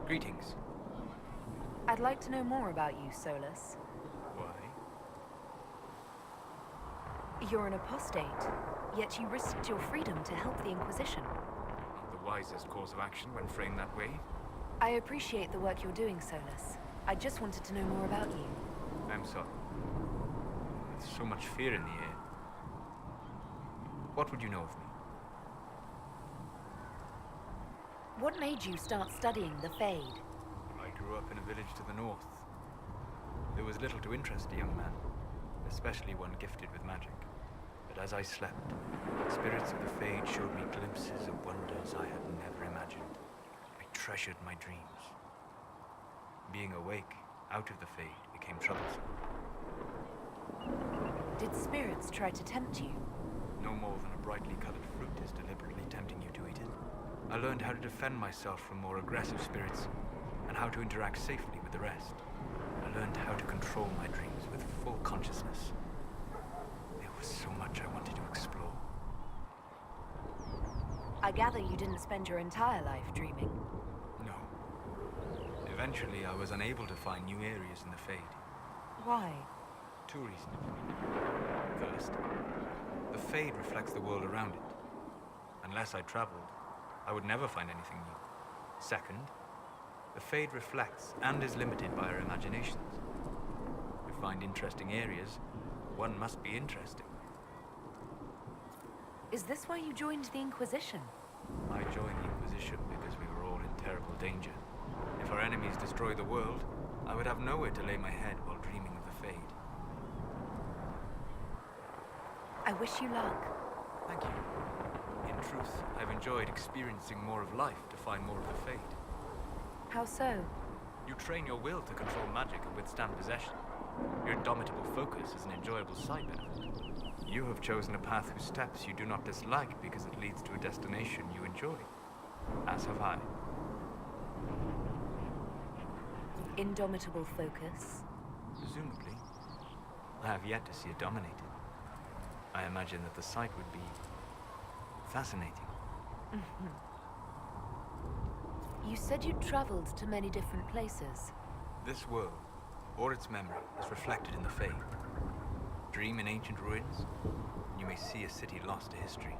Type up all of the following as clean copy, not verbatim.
Greetings. I'd like to know more about you, Solas. Why? You're an apostate, yet you risked your freedom to help the Inquisition. Not the wisest course of action when framed that way. I appreciate the work you're doing, Solas. I just wanted to know more about you. I'm sorry. There's so much fear in the air. What would you know of me? What made you start studying the Fade? I grew up in a village to the north. There was little to interest a young man, especially one gifted with magic. But as I slept, spirits of the Fade showed me glimpses of wonders I had never imagined. I treasured my dreams. Being awake, out of the Fade, became troublesome. Did spirits try to tempt you? No more than a brightly colored fruit is deliberately tempting you to eat it. I learned how to defend myself from more aggressive spirits, and how to interact safely with the rest. I learned how to control my dreams with full consciousness. There was so much I wanted to explore. I gather you didn't spend your entire life dreaming. No. Eventually, I was unable to find new areas in the Fade. Why? Two reasons. First, the Fade reflects the world around it. Unless I traveled, I would never find anything new. Second, the Fade reflects and is limited by our imaginations. To find interesting areas, one must be interesting. Is this why you joined the Inquisition? I joined the Inquisition because we were all in terrible danger. If our enemies destroyed the world, I would have nowhere to lay my head while dreaming of the Fade. I wish you luck. Thank you. In truth, I've enjoyed experiencing more of life to find more of the Fade. How so? You train your will to control magic and withstand possession. Your indomitable focus is an enjoyable side benefit. You have chosen a path whose steps you do not dislike because it leads to a destination you enjoy. As have I. Indomitable focus? Presumably. I have yet to see it dominated. I imagine that the sight would be fascinating. You said you'd traveled to many different places. This world, or its memory, is reflected in the Fade. Dream in ancient ruins, and you may see a city lost to history.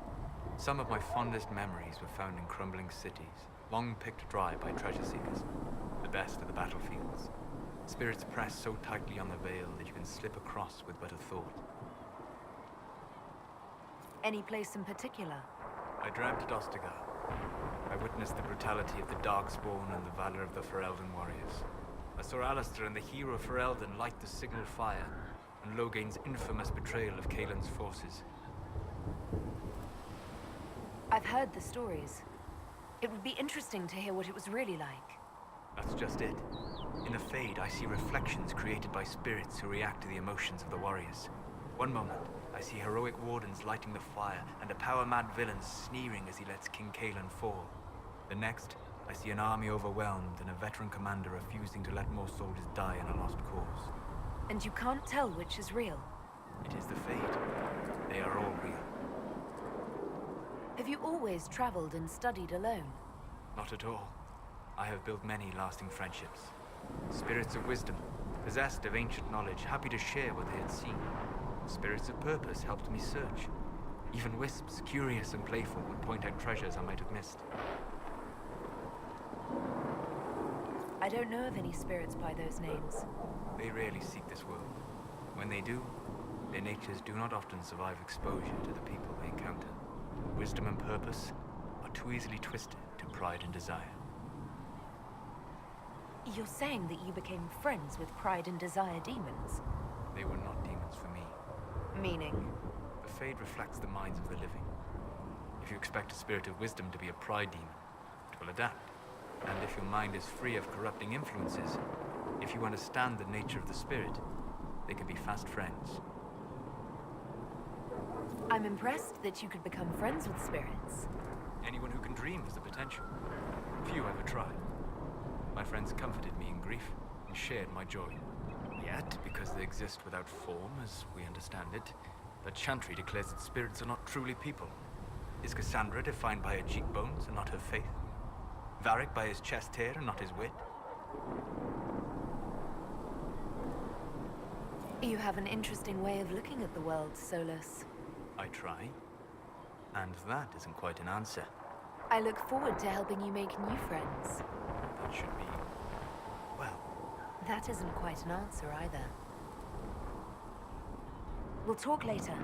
Some of my fondest memories were found in crumbling cities, long picked dry by treasure seekers. The best of the battlefields. Spirits press so tightly on the veil that you can slip across with but a thought. Any place in particular? I dreamt Dostigar. I witnessed the brutality of the Darkspawn and the valor of the Ferelden warriors. I saw Alistair and the hero Ferelden light the signal fire, and Logain's infamous betrayal of Kaelin's forces. I've heard the stories. It would be interesting to hear what it was really like. That's just it. In the Fade, I see reflections created by spirits who react to the emotions of the warriors. One moment, I see heroic wardens lighting the fire, and a power-mad villain sneering as he lets King Kaelin fall. The next, I see an army overwhelmed and a veteran commander refusing to let more soldiers die in a lost cause. And you can't tell which is real? It is the Fade. They are all real. Have you always traveled and studied alone? Not at all. I have built many lasting friendships. Spirits of wisdom, possessed of ancient knowledge, happy to share what they had seen. Spirits of purpose helped me search. Even wisps, curious and playful, would point out treasures I might have missed. I don't know of any spirits by those names. They rarely seek this world. When they do, their natures do not often survive exposure to the people they encounter. Wisdom and purpose are too easily twisted to pride and desire. You're saying that you became friends with Pride and Desire demons? They were not demons for me. Meaning? The Fade reflects the minds of the living. If you expect a spirit of wisdom to be a pride demon, it will adapt. And if your mind is free of corrupting influences, if you understand the nature of the spirit, they can be fast friends. I'm impressed that you could become friends with spirits. Anyone who can dream has the potential. Few ever try. My friends comforted me in grief and shared my joy. Yet, because they exist without form, as we understand it, the Chantry declares that spirits are not truly people. Is Cassandra defined by her cheekbones and not her faith? Varric by his chest hair and not his wit? You have an interesting way of looking at the world, Solas. I try. And that isn't quite an answer. I look forward to helping you make new friends. That should be... well... That isn't quite an answer either. We'll talk later.